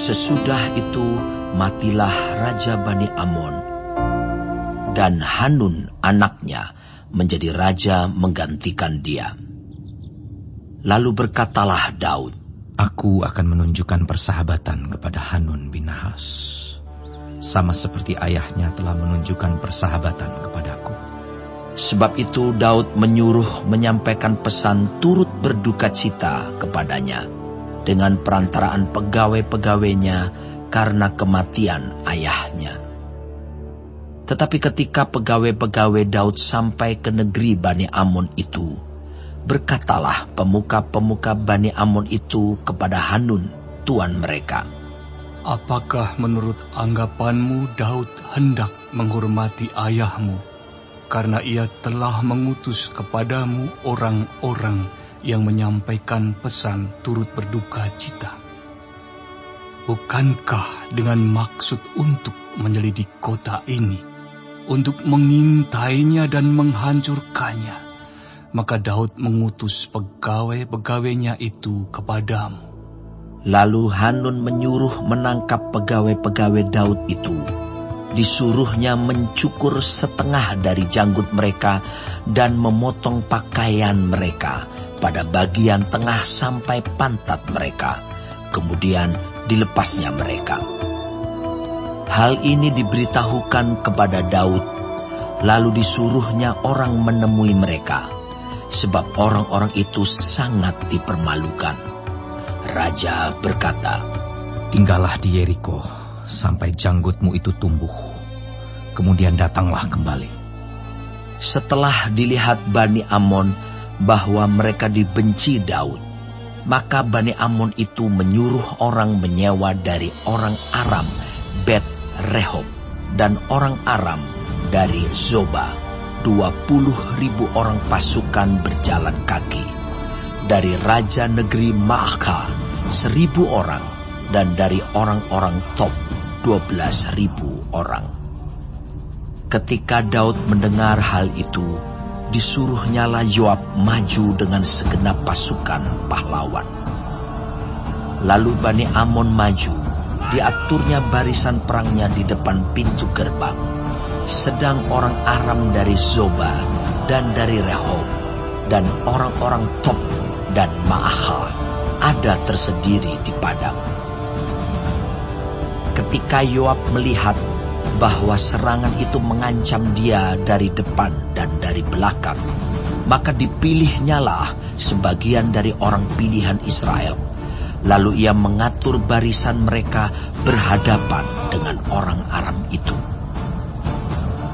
Sesudah itu matilah Raja Bani Amon, dan Hanun anaknya menjadi raja menggantikan dia. Lalu berkatalah Daud, Aku akan menunjukkan persahabatan kepada Hanun bin Nahas, sama seperti ayahnya telah menunjukkan persahabatan kepadaku. Sebab itu Daud menyuruh menyampaikan pesan turut berduka cita kepadanya dengan perantaraan pegawai-pegawainya karena kematian ayahnya. Tetapi ketika pegawai-pegawai Daud sampai ke negeri Bani Amon itu, berkatalah pemuka-pemuka Bani Amon itu kepada Hanun, tuan mereka, Apakah menurut anggapanmu Daud hendak menghormati ayahmu, karena ia telah mengutus kepadamu orang-orang yang menyampaikan pesan turut berduka cita? Bukankah dengan maksud untuk menyelidik kota ini, untuk mengintainya dan menghancurkannya, maka Daud mengutus pegawai-pegawainya itu kepadamu? Lalu Hanun menyuruh menangkap pegawai-pegawai Daud itu. Disuruhnya mencukur setengah dari janggut mereka dan memotong pakaian mereka pada bagian tengah sampai pantat mereka. Kemudian dilepasnya mereka. Hal ini diberitahukan kepada Daud, lalu disuruhnya orang menemui mereka, sebab orang-orang itu sangat dipermalukan. Raja berkata, Tinggallah di Yeriko sampai janggutmu itu tumbuh, kemudian datanglah kembali. Setelah dilihat Bani Amon bahwa mereka dibenci Daud, maka Bani Amon itu menyuruh orang menyewa dari orang Aram Bet Rehob dan orang Aram dari Zoba 20.000 orang pasukan berjalan kaki. Dari raja negeri Maaka 1.000 orang, dan dari orang-orang Top 12.000 orang. Ketika Daud mendengar hal itu, disuruhnyalah Yoab maju dengan segenap pasukan pahlawan. Lalu Bani Amon maju, diaturnya barisan perangnya di depan pintu gerbang. Sedang orang Aram dari Zoba dan dari Rehob dan orang-orang Top dan Maaka ada tersendiri di padang. Ketika Yoab melihat bahwa serangan itu mengancam dia dari depan dan dari belakang, maka dipilihnyalah sebagian dari orang pilihan Israel. Lalu ia mengatur barisan mereka berhadapan dengan orang Aram itu.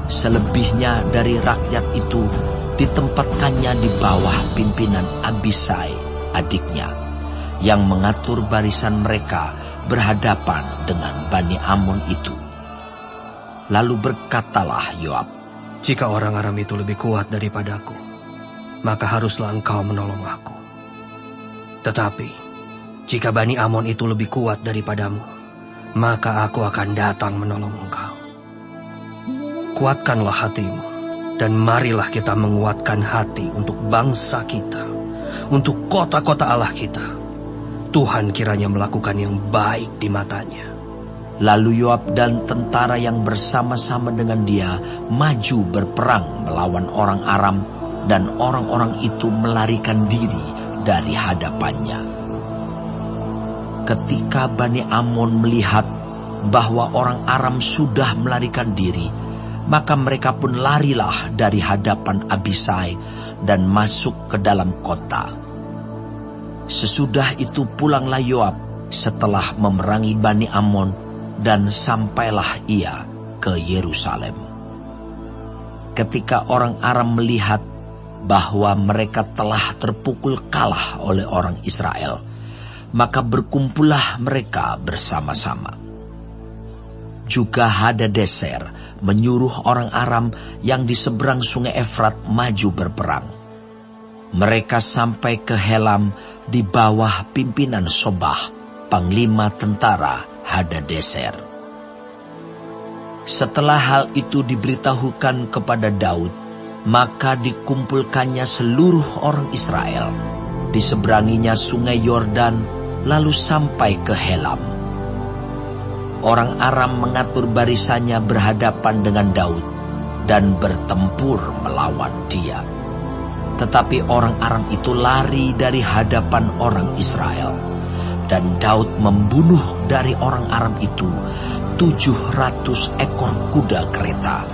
Selebihnya dari rakyat itu ditempatkannya di bawah pimpinan Abisai, adiknya, yang mengatur barisan mereka berhadapan dengan Bani Amon itu. Lalu berkatalah Yoab, Jika orang Aram itu lebih kuat daripadaku, maka haruslah engkau menolong aku. Tetapi, jika Bani Amon itu lebih kuat daripadamu, maka aku akan datang menolong engkau. Kuatkanlah hatimu, dan marilah kita menguatkan hati untuk bangsa kita, untuk kota-kota Allah kita. Tuhan kiranya melakukan yang baik di matanya. Lalu Yoab dan tentara yang bersama-sama dengan dia maju berperang melawan orang Aram, dan orang-orang itu melarikan diri dari hadapannya. Ketika Bani Amon melihat bahwa orang Aram sudah melarikan diri, maka mereka pun larilah dari hadapan Abisai dan masuk ke dalam kota. Sesudah itu pulanglah Yoab setelah memerangi Bani Amon, dan sampailah ia ke Yerusalem. Ketika orang Aram melihat bahwa mereka telah terpukul kalah oleh orang Israel, maka berkumpullah mereka bersama-sama. Juga Hadadeser menyuruh orang Aram yang di seberang sungai Efrat maju berperang. Mereka sampai ke Helam di bawah pimpinan Sobah, panglima tentara Hadadeser. Setelah hal itu diberitahukan kepada Daud, maka dikumpulkannya seluruh orang Israel, diseberanginya sungai Yordan, lalu sampai ke Helam. orang Aram mengatur barisannya berhadapan dengan Daud dan bertempur melawan dia. Tetapi orang Aram itu lari dari hadapan orang Israel, dan Daud membunuh dari orang Aram itu 700 ekor kuda kereta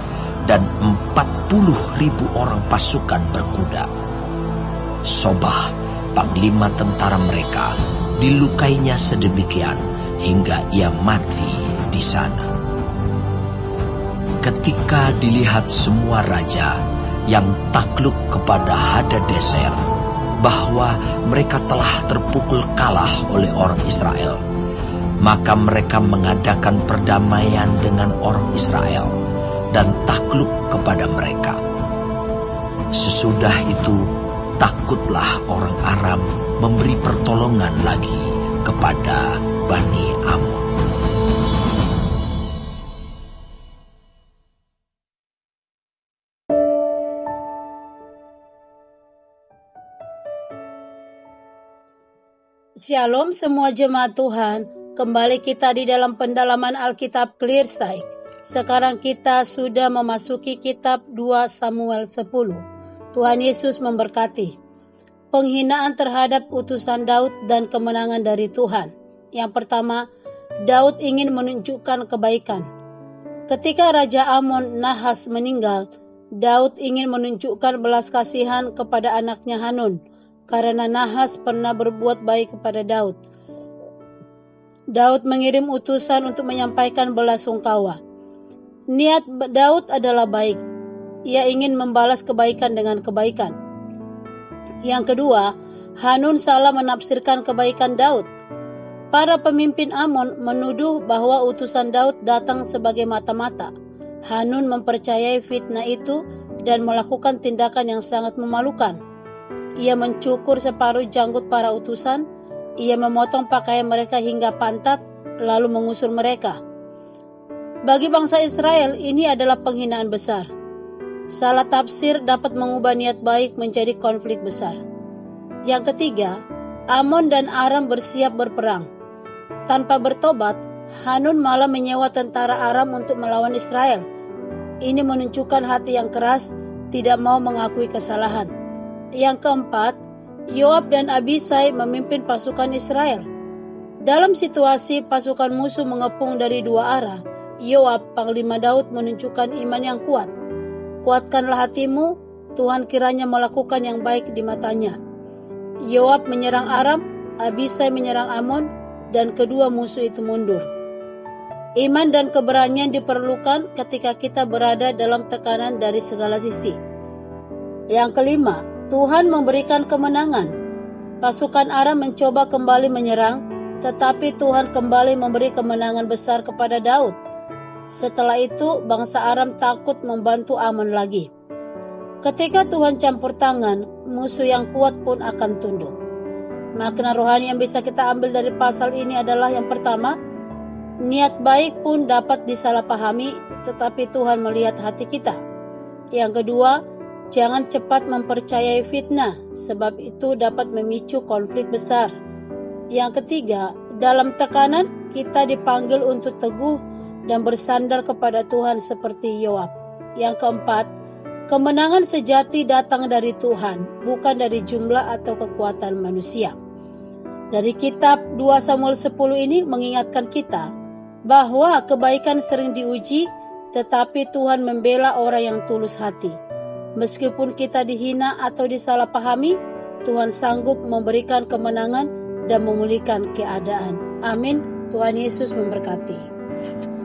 dan 40.000 orang pasukan berkuda. Sobah, panglima tentara mereka, dilukainya sedemikian hingga ia mati di sana. Ketika dilihat semua raja yang takluk kepada Hadadezer bahwa mereka telah terpukul kalah oleh orang Israel, maka mereka mengadakan perdamaian dengan orang Israel dan takluk kepada mereka. Sesudah itu, takutlah orang Aram memberi pertolongan lagi kepada Bani Amon. Shalom semua jemaat Tuhan, kembali kita di dalam pendalaman Alkitab Clearsight. Sekarang kita sudah memasuki kitab 2 Samuel 10. Tuhan Yesus memberkati. Penghinaan terhadap utusan Daud dan kemenangan dari Tuhan. Yang pertama, Daud ingin menunjukkan kebaikan. Ketika Raja Amon Nahas meninggal, Daud ingin menunjukkan belas kasihan kepada anaknya Hanun, karena Nahas pernah berbuat baik kepada Daud. Daud mengirim utusan untuk menyampaikan belasungkawa. Niat Daud adalah baik. Ia ingin membalas kebaikan dengan kebaikan. Yang kedua, Hanun salah menafsirkan kebaikan Daud. Para pemimpin Amon menuduh bahwa utusan Daud datang sebagai mata-mata. Hanun mempercayai fitnah itu dan melakukan tindakan yang sangat memalukan. Ia mencukur separuh janggut para utusan, ia memotong pakaian mereka hingga pantat, lalu mengusir mereka. Bagi bangsa Israel, ini adalah penghinaan besar. Salah tafsir dapat mengubah niat baik menjadi konflik besar. Yang ketiga, Amon dan Aram bersiap berperang. Tanpa bertobat, Hanun malah menyewa tentara Aram untuk melawan Israel. Ini menunjukkan hati yang keras, tidak mau mengakui kesalahan. Yang keempat, Yoab dan Abisai memimpin pasukan Israel. Dalam situasi pasukan musuh mengepung dari dua arah, Yoab, panglima Daud, menunjukkan iman yang kuat. Kuatkanlah hatimu, Tuhan kiranya melakukan yang baik di matanya. Yoab menyerang Aram, Abisai menyerang Amon, dan kedua musuh itu mundur. Iman dan keberanian diperlukan ketika kita berada dalam tekanan dari segala sisi. Yang kelima, Tuhan memberikan kemenangan. Pasukan Aram mencoba kembali menyerang, tetapi Tuhan kembali memberi kemenangan besar kepada Daud. Setelah itu, bangsa Aram takut membantu Amon lagi. Ketika Tuhan campur tangan, musuh yang kuat pun akan tunduk. Makna rohani yang bisa kita ambil dari pasal ini adalah yang pertama, niat baik pun dapat disalahpahami, tetapi Tuhan melihat hati kita. Yang kedua, jangan cepat mempercayai fitnah, sebab itu dapat memicu konflik besar. Yang ketiga, dalam tekanan kita dipanggil untuk teguh dan bersandar kepada Tuhan seperti Yoab. Yang keempat, kemenangan sejati datang dari Tuhan, bukan dari jumlah atau kekuatan manusia. Dari kitab 2 Samuel 10 ini mengingatkan kita bahwa kebaikan sering diuji, tetapi Tuhan membela orang yang tulus hati. Meskipun kita dihina atau disalahpahami, Tuhan sanggup memberikan kemenangan dan memulihkan keadaan. Amin. Tuhan Yesus memberkati.